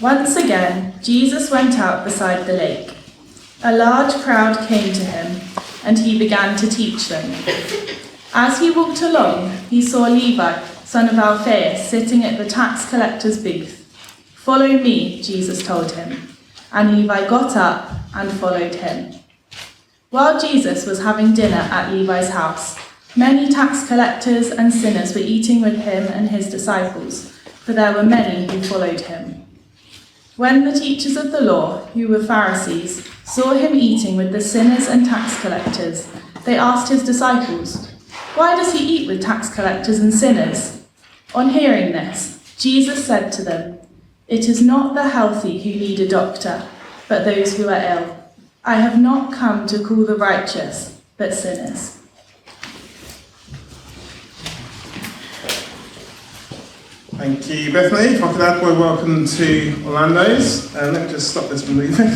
Once again, Jesus went out beside the lake. A large crowd came to him, and he began to teach them. As he walked along, he saw Levi, son of Alphaeus, sitting at the tax collector's booth. "Follow me," Jesus told him, and Levi got up and followed him. While Jesus was having dinner at Levi's house, many tax collectors and sinners were eating with him and his disciples, for there were many who followed him. When the teachers of the law, who were Pharisees, saw him eating with the sinners and tax collectors, they asked his disciples, "Why does he eat with tax collectors and sinners?" On hearing this, Jesus said to them, "It is not the healthy who need a doctor, but those who are ill. I have not come to call the righteous, but sinners." Thank you, Bethany. If I could add my welcome to Orlando's. Let me just stop this from moving.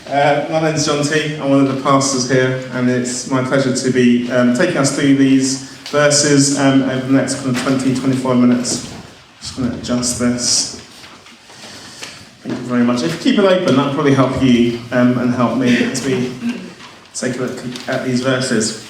My name's John T. I'm one of the pastors here, and it's my pleasure to be taking us through these verses over the next kind of 20-25 minutes. Just going to adjust this. Thank you very much. If you keep it open, that'll probably help you and help me as we take a look at these verses.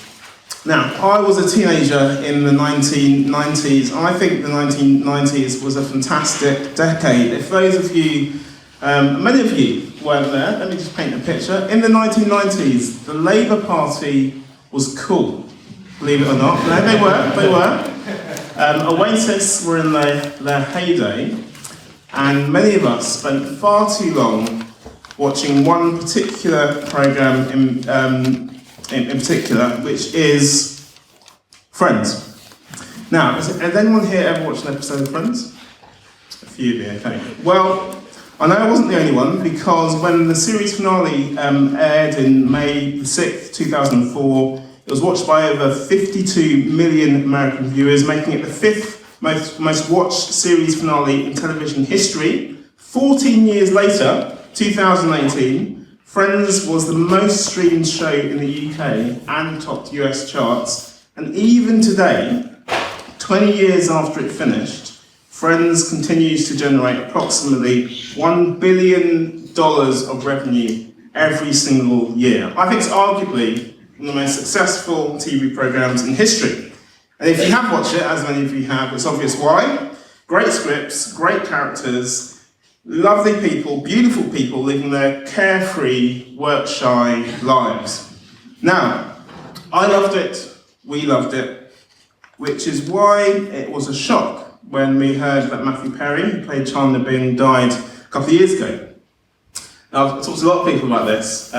Now, I was a teenager in the 1990s. I think the 1990s was a fantastic decade. If those of you, many of you weren't there, let me just paint a picture. In the 1990s, the Labour Party was cool, believe it or not. No, they were. Oasis were in their heyday, and many of us spent far too long watching one particular programme in particular, which is Friends. Now, has anyone here ever watched an episode of Friends? A few of you, okay. Well, I know I wasn't the only one, because when the series finale aired in May 6th, 2004, it was watched by over 52 million American viewers, making it the fifth most watched series finale in television history. 14 years later, 2018, Friends was the most streamed show in the UK and topped US charts. And even today, 20 years after it finished, Friends continues to generate approximately $1 billion of revenue every single year. I think it's arguably one of the most successful TV programmes in history. And if you have watched it, as many of you have, it's obvious why. Great scripts, great characters, lovely people, beautiful people living their carefree, work-shy lives. Now, I loved it, we loved it, which is why it was a shock when we heard that Matthew Perry, who played Chandler Bing, died a couple of years ago. Now, I've talked to a lot of people about this,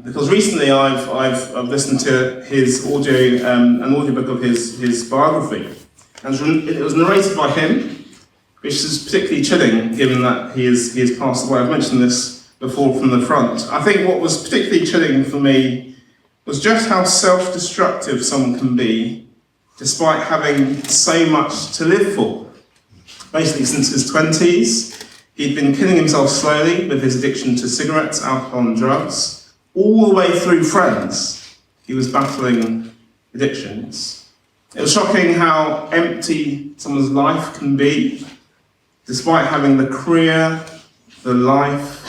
because recently I've listened to his an audiobook of his biography, and it was narrated by him, which is particularly chilling given that he has passed away. I've mentioned this before from the front. I think what was particularly chilling for me was just how self-destructive someone can be despite having so much to live for. Basically, since his 20s, he'd been killing himself slowly with his addiction to cigarettes, alcohol and drugs. All the way through Friends, he was battling addictions. It was shocking how empty someone's life can be, despite having the career, the life,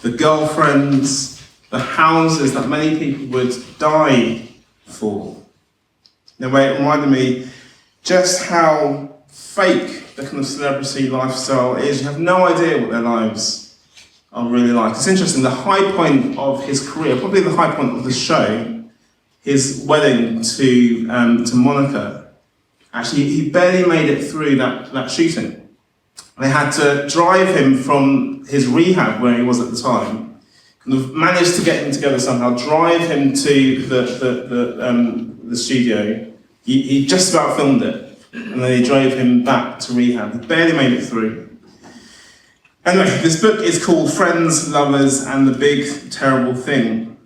the girlfriends, the houses that many people would die for. In a way, it reminded me just how fake the kind of celebrity lifestyle is. You have no idea what their lives are really like. It's interesting, the high point of his career, probably the high point of the show, his wedding to Monica, actually he barely made it through that shooting. They had to drive him from his rehab, where he was at the time, kind of managed to get him together somehow, drive him to the studio. He just about filmed it, and then they drove him back to rehab. He barely made it through. Anyway, this book is called Friends, Lovers, and the Big Terrible Thing.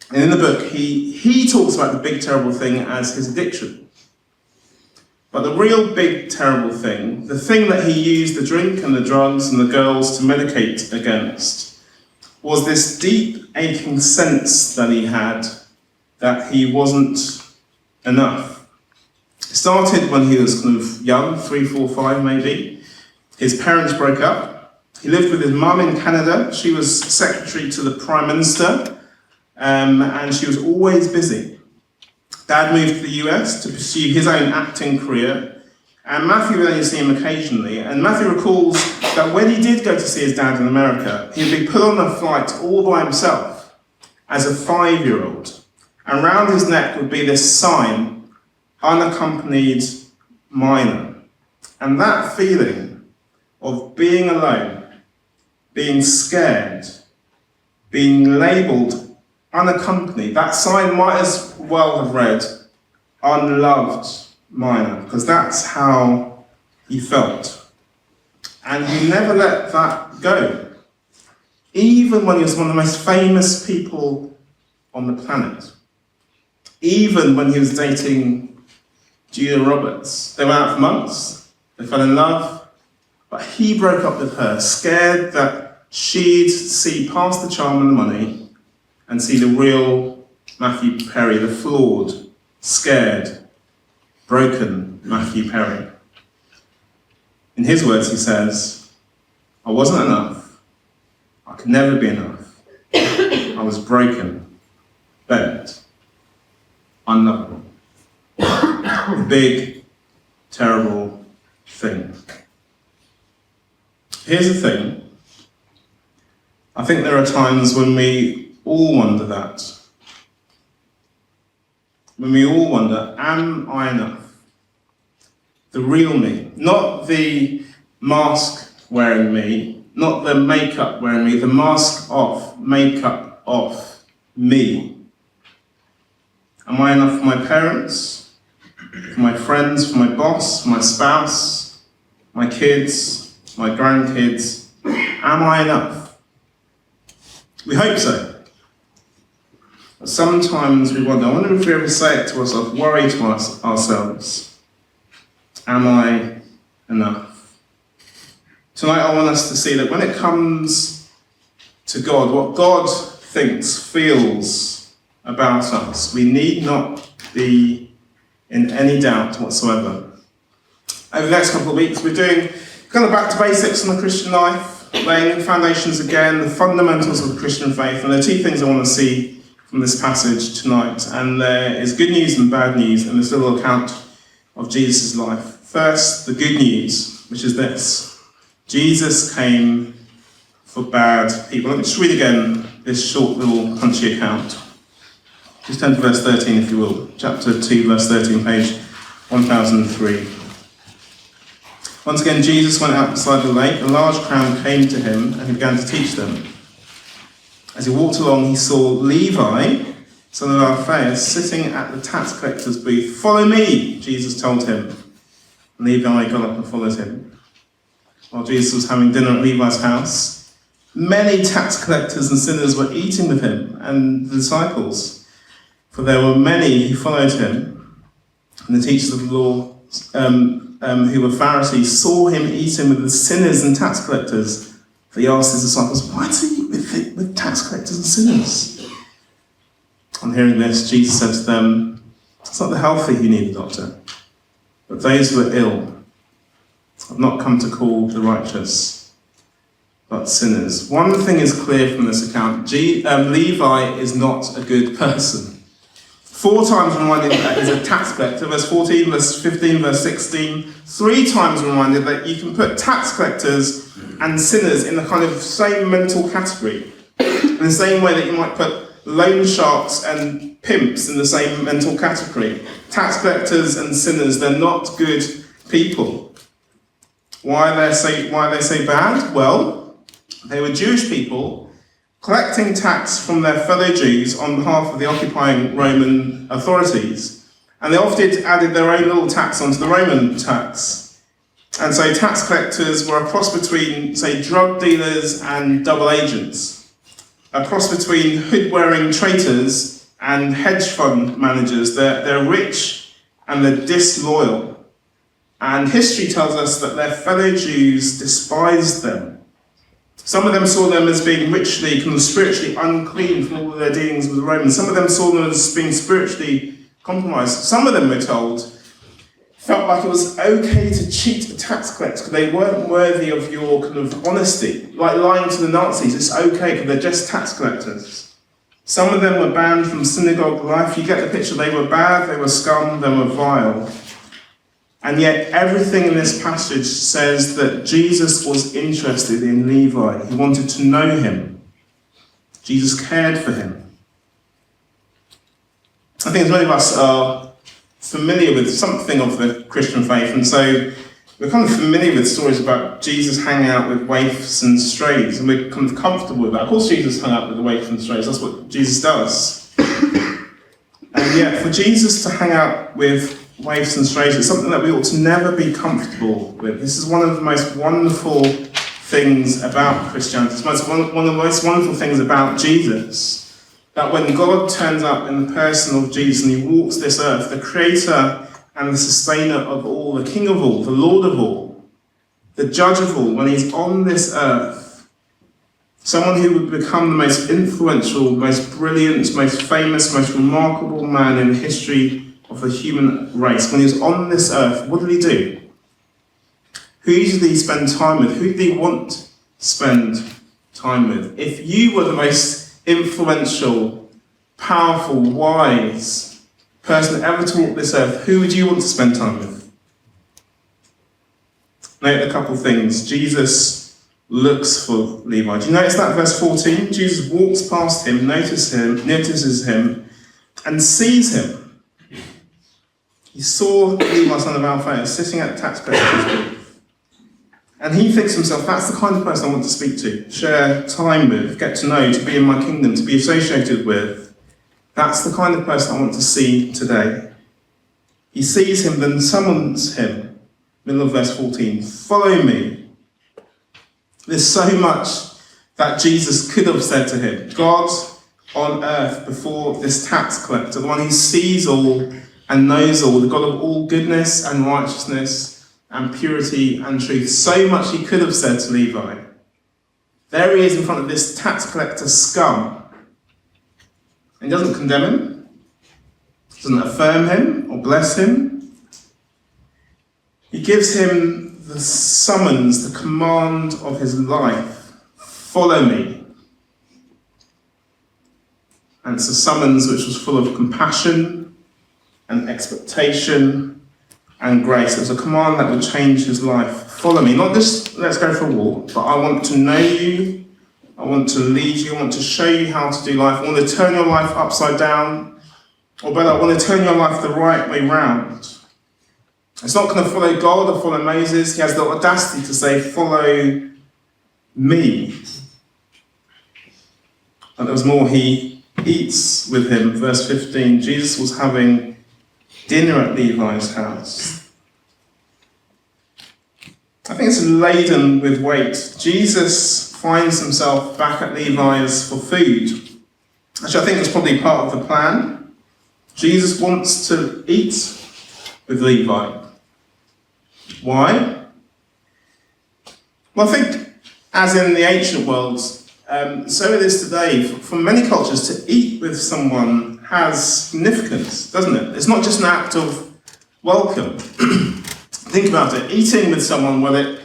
And in the book, he talks about the big terrible thing as his addiction. But the real big terrible thing, the thing that he used the drink and the drugs and the girls to medicate against, was this deep aching sense that he had that he wasn't enough. It started when he was kind of young, 3, 4, 5 maybe. His parents broke up, He lived with his mum in Canada. She was secretary to the Prime Minister, and she was always busy. Dad moved to the US to pursue his own acting career, and Matthew would only see him occasionally. And Matthew recalls that when he did go to see his dad in America, he'd be put on a flight all by himself as a 5-year-old. And round his neck would be this sign, unaccompanied minor. And that feeling of being alone, being scared, being labelled unaccompanied, that sign might as well have read unloved minor, because that's how he felt. And he never let that go. Even when he was one of the most famous people on the planet. Even when he was dating Julia Roberts. They went out for months, they fell in love, but he broke up with her, scared that she'd see past the charm and the money and see the real Matthew Perry, the flawed, scared, broken Matthew Perry. In his words, he says, I wasn't enough. I could never be enough. I was broken, bent, unlovable. A big, terrible thing. Here's the thing. I think there are times when we all wonder that. When we all wonder, am I enough? The real me, not the mask wearing me, not the makeup wearing me, the mask off, makeup off me. Am I enough for my parents, for my friends, for my boss, for my spouse, my kids, my grandkids? Am I enough? We hope so. But sometimes we wonder, I wonder if we ever say it to ourselves, worry to ourselves. Am I enough? Tonight I want us to see that when it comes to God, what God thinks, feels about us, we need not be in any doubt whatsoever. Over the next couple of weeks we're doing kind of back to basics on the Christian life, laying the foundations again, the fundamentals of the Christian faith, and there are two things I want to see from this passage tonight, and there is good news and bad news in this little account of Jesus' life. First, the good news, which is this: Jesus came for bad people. Let me just read again this short little punchy account. Just turn to verse 13 if you will. Chapter 2, verse 13, page 1003. Once again, Jesus went out beside the lake. A large crowd came to him and he began to teach them. As he walked along, he saw Levi, son of Alphaeus, sitting at the tax collector's booth. "Follow me," Jesus told him. And Levi got up and followed him. While Jesus was having dinner at Levi's house, many tax collectors and sinners were eating with him and the disciples. For there were many who followed him. And the teachers of the law, who were Pharisees, saw him eating with the sinners and tax collectors. So he asked his disciples, "Why does he eat with tax collectors and sinners?" On hearing this, Jesus said to them, "It's not the healthy who need a doctor, but those who are ill. I've not come to call the righteous, but sinners." One thing is clear from this account: Levi is not a good person. 4 times reminded that he's a tax collector, verse 14, verse 15, verse 16. 3 times reminded that you can put tax collectors and sinners in the kind of same mental category, in the same way that you might put loan sharks and pimps in the same mental category. Tax collectors and sinners, they're not good people. Why are they so bad? Well, they were Jewish people collecting tax from their fellow Jews on behalf of the occupying Roman authorities. And they often added their own little tax onto the Roman tax. And so tax collectors were a cross between, say, drug dealers and double agents. A cross between hood-wearing traitors and hedge fund managers. They're rich and they're disloyal. And history tells us that their fellow Jews despised them. Some of them saw them as being ritually, kind of spiritually unclean from all of their dealings with the Romans. Some of them saw them as being spiritually compromised. Some of them, we're told, felt like it was okay to cheat a tax collector because they weren't worthy of your kind of honesty. Like lying to the Nazis, it's okay because they're just tax collectors. Some of them were banned from synagogue life. You get the picture, they were bad, they were scum, they were vile. And yet everything in this passage says that Jesus was interested in Levi. He wanted to know him. Jesus cared for him. I think as many of us are familiar with something of the Christian faith, and so we're kind of familiar with stories about Jesus hanging out with waifs and strays, and we're kind of comfortable with that. Of course Jesus hung out with the waifs and strays, that's what Jesus does. And yet for Jesus to hang out with waifs and strays is something that we ought to never be comfortable with. This is one of the most wonderful things about Christianity. It's one of the most wonderful things about Jesus. That when God turns up in the person of Jesus and he walks this earth, the creator and the sustainer of all, the king of all, the lord of all, the judge of all, when he's on this earth, someone who would become the most influential, most brilliant, most famous, most remarkable man in the history of the human race, when he was on this earth, what did he do? Who did he spend time with? Who did he want to spend time with? If you were the most influential, powerful, wise person ever to walk this earth, who would you want to spend time with? Note a couple of things. Jesus looks for Levi. Do you notice that verse 14? Jesus walks past him, notices him, and sees him. He saw Levi, son of Alphaeus, sitting at the tax collector's booth. And he thinks to himself, that's the kind of person I want to speak to, share time with, get to know, to be in my kingdom, to be associated with. That's the kind of person I want to see today. He sees him, then summons him. Middle of verse 14, follow me. There's so much that Jesus could have said to him. God on earth before this tax collector, the one who sees all and knows all, the God of all goodness and righteousness and purity and truth. So much he could have said to Levi. There he is in front of this tax collector scum. And he doesn't condemn him, doesn't affirm him or bless him. He gives him the summons, the command of his life. Follow me. And it's a summons which was full of compassion and expectation and grace. It was a command that would change his life. Follow me, not just let's go for a walk, but I want to know you, I want to lead you, I want to show you how to do life, I want to turn your life upside down, or better, I want to turn your life the right way round. It's not going to follow God or follow Moses. He has the audacity to say, follow me. And there was more. He eats with him. Verse 15, Jesus was having dinner at Levi's house. I think it's laden with weight. Jesus finds himself back at Levi's for food. Actually, I think it's probably part of the plan. Jesus wants to eat with Levi. Why? Well, I think, as in the ancient world, so it is today. For many cultures, to eat with someone has significance, doesn't it? It's not just an act of welcome. Think about it. Eating with someone, well, it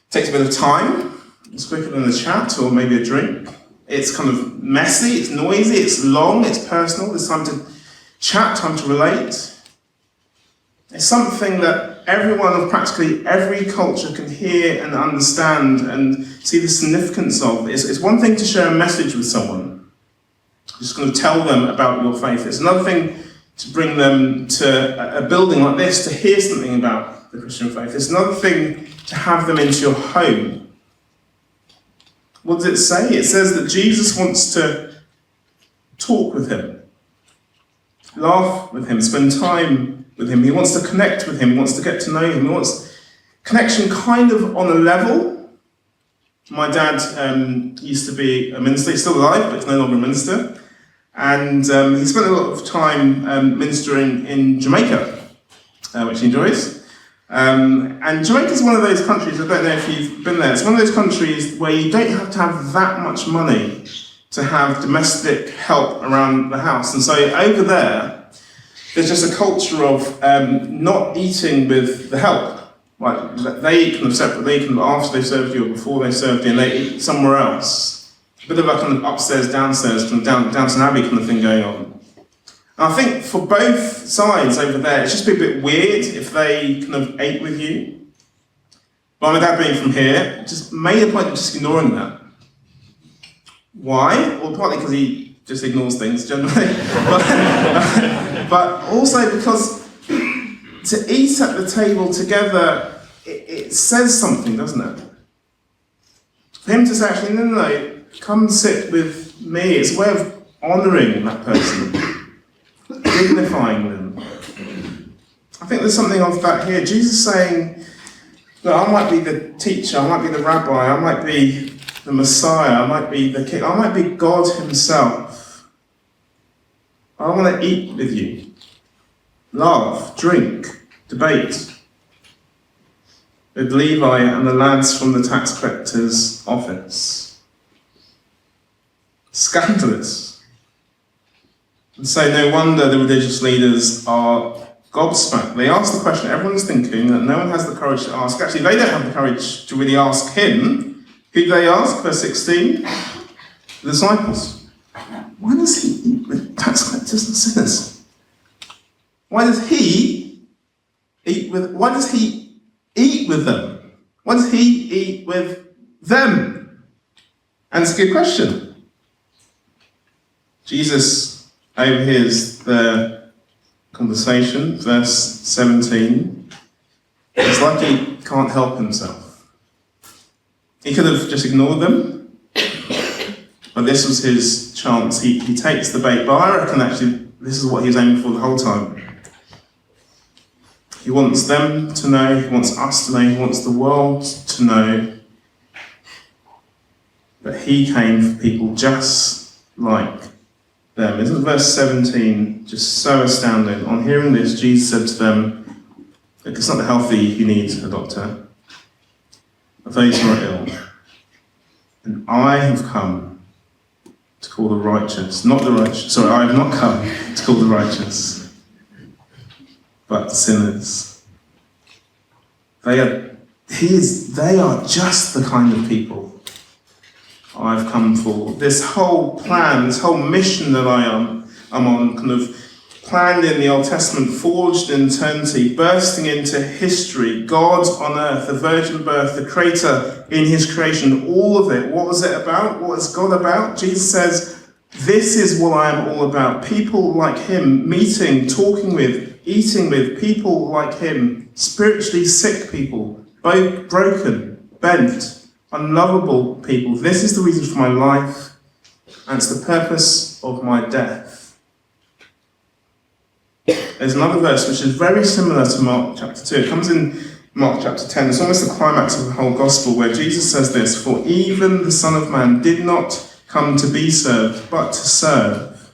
takes a bit of time. It's quicker than a chat or maybe a drink. It's kind of messy, it's noisy, it's long, it's personal. There's time to chat, time to relate. It's something that everyone of practically every culture can hear and understand and see the significance of. It's one thing to share a message with someone. You're just going to tell them about your faith. It's another thing to bring them to a building like this to hear something about the Christian faith. It's another thing to have them into your home. What does it say? It says that Jesus wants to talk with him, laugh with him, spend time with him. He wants to connect with him. He wants to get to know him. He wants connection kind of on a level. My dad used to be a minister. He's still alive, but he's no longer a minister. And he spent a lot of time ministering in Jamaica, which he enjoys. And Jamaica is one of those countries, I don't know if you've been there, it's one of those countries where you don't have to have that much money to have domestic help around the house. And so over there, there's just a culture of not eating with the help. Like they eat kind of separate, they kind of after they've served you or before they've served you, and they eat somewhere else. A bit of a kind of upstairs, downstairs, kind of Downton Abbey kind of thing going on. And I think for both sides over there, it's just be a bit weird if they kind of ate with you. But my dad being from here, just made a point of just ignoring that. Why? Well, partly because he just ignores things generally, but also because to eat at the table together, it says something, doesn't it? For him to say, actually, no, come sit with me, it's a way of honouring that person, dignifying them. I think there's something of that here. Jesus saying, look, I might be the teacher, I might be the rabbi, I might be the Messiah, I might be the king, I might be God himself. I want to eat with you. Laugh, drink, debate with Levi and the lads from the tax collector's office. Scandalous. And so no wonder the religious leaders are gobsmacked. They ask the question everyone's thinking that no one has the courage to ask. Actually, they don't have the courage to really ask him. Who do they ask? Verse 16. The disciples. Why does he eat with tax collectors and sinners? Why does he eat with them? Why does he eat with them? And it's a good question. Jesus overhears the conversation, verse 17. It's like he can't help himself. He could have just ignored them, but this was his chance. He takes the bait, but I reckon actually this is what he was aiming for the whole time. He wants them to know, he wants us to know, he wants the world to know that he came for people just like them. Isn't verse 17 just so astounding? On hearing this, Jesus said to them, look, it's not the healthy who need a doctor, but those who are ill. And I have come to call the righteous, not the righteous. Sorry, I have not come to call the righteous, but sinners. They are just the kind of people I've come for. This whole plan, this whole mission that I'm on, kind of planned in the Old Testament, forged in eternity, bursting into history, God on earth, the virgin birth, the creator in his creation, all of it. What was it about? What is God about? Jesus says, this is what I am all about. People like him, meeting, talking with, eating with people like him, spiritually sick people, both broken, bent, unlovable people. This is the reason for my life, and it's the purpose of my death. There's another verse which is very similar to Mark chapter 2. It comes in Mark chapter 10. It's almost the climax of the whole gospel, where Jesus says this, for even the Son of Man did not come to be served, but to serve,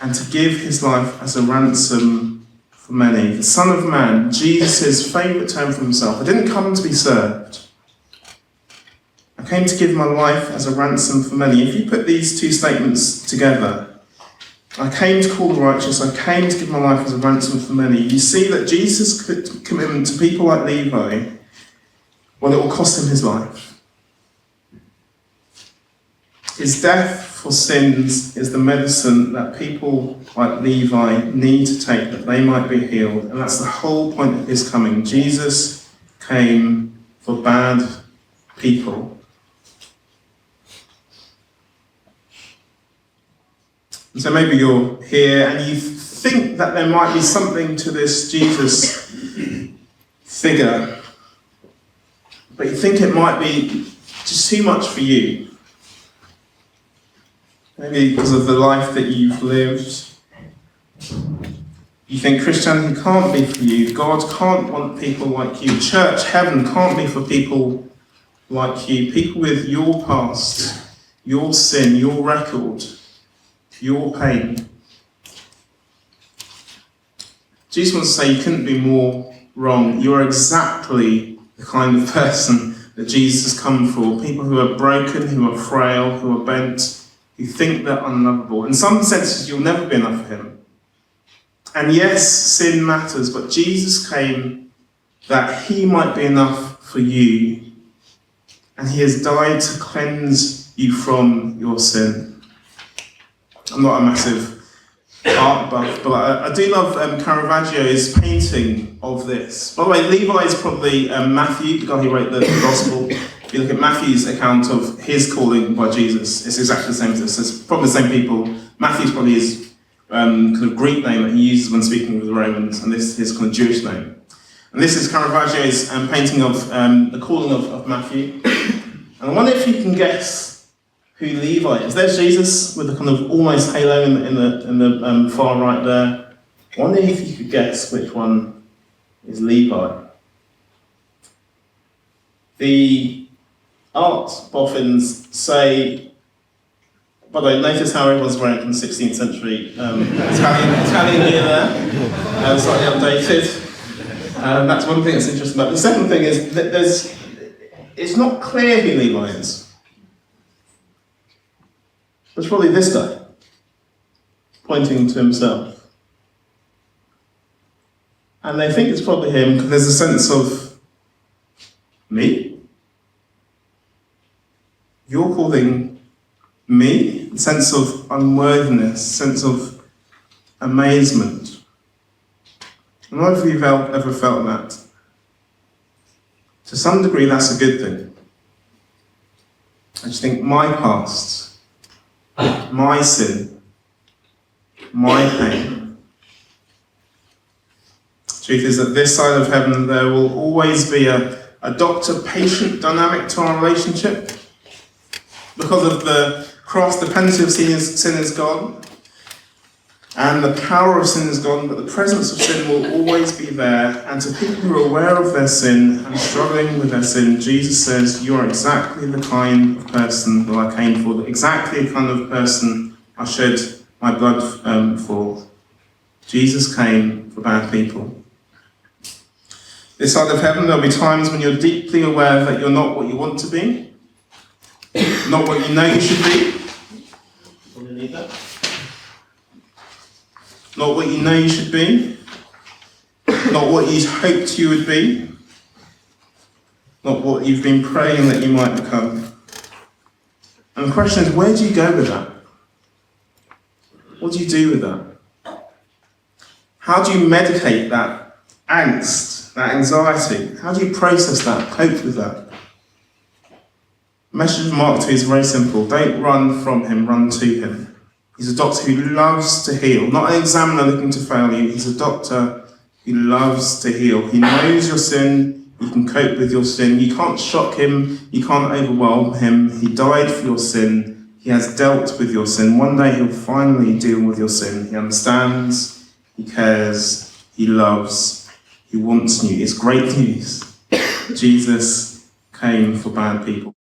and to give his life as a ransom for many. The Son of Man, Jesus' favourite term for himself. I didn't come to be served. I came to give my life as a ransom for many. If you put these two statements together, I came to call the righteous, I came to give my life as a ransom for many. You see that Jesus' commitment to people like Levi, well, it will cost him his life. His death for sins is the medicine that people like Levi need to take, that they might be healed. And that's the whole point of his coming. Jesus came for bad people. And so maybe you're here and you think that there might be something to this Jesus figure, but you think it might be just too much for you. Maybe because of the life that you've lived. You think Christianity can't be for you. God can't want people like you. Church, heaven can't be for people like you. People with your past, your sin, your record, your pain. Jesus wants to say you couldn't be more wrong. You're exactly the kind of person that Jesus has come for. People who are broken, who are frail, who are bent, who think they're unlovable. In some senses, you'll never be enough for him. And yes, sin matters, but Jesus came that he might be enough for you, and he has died to cleanse you from your sin. I'm not a massive art buff, but I do love Caravaggio's painting of this. By the way, Levi is probably Matthew, the guy who wrote the Gospel. If you look at Matthew's account of his calling by Jesus, it's exactly the same as this. It's probably the same people. Matthew's probably his kind of Greek name that he uses when speaking with the Romans, and this is his kind of Jewish name. And this is Caravaggio's painting of the calling of Matthew. And I wonder if you can guess who Levi is. There's Jesus with the kind of almost halo in the far right there. I wonder if you could guess which one is Levi. The art boffins say, by the way, notice how everyone's wearing from 16th century Italian gear there, slightly updated. That's one thing that's interesting about it. The second thing is that it's not clear who Levi is. It's probably this guy, pointing to himself. And they think it's probably him because there's a sense of, me? You're calling me? A sense of unworthiness, sense of amazement. I don't know if you've ever felt that. To some degree, that's a good thing. I just think my past, my sin, my pain. Truth is that this side of heaven there will always be a doctor-patient dynamic to our relationship. Because of the cross, the penalty of sin is gone, and the power of sin is gone, but the presence of sin will always be there. And to people who are aware of their sin and struggling with their sin, Jesus says, you are exactly the kind of person that I came for, exactly the kind of person I shed my blood for. Jesus came for bad people. This side of heaven, there'll be times when you're deeply aware that you're not what you want to be, not what you know you should be. Underneath that. Not what you know you should be, not what you hoped you would be, not what you've been praying that you might become. And the question is, where do you go with that? What do you do with that? How do you medicate that angst, that anxiety? How do you process that, cope with that? The message of Mark 2 is very simple. Don't run from him, run to him. He's a doctor who loves to heal, not an examiner looking to fail you. He's a doctor who loves to heal. He knows your sin. He can cope with your sin. You can't shock him. You can't overwhelm him. He died for your sin. He has dealt with your sin. One day he'll finally deal with your sin. He understands. He cares. He loves. He wants you. It's great news. Jesus came for bad people.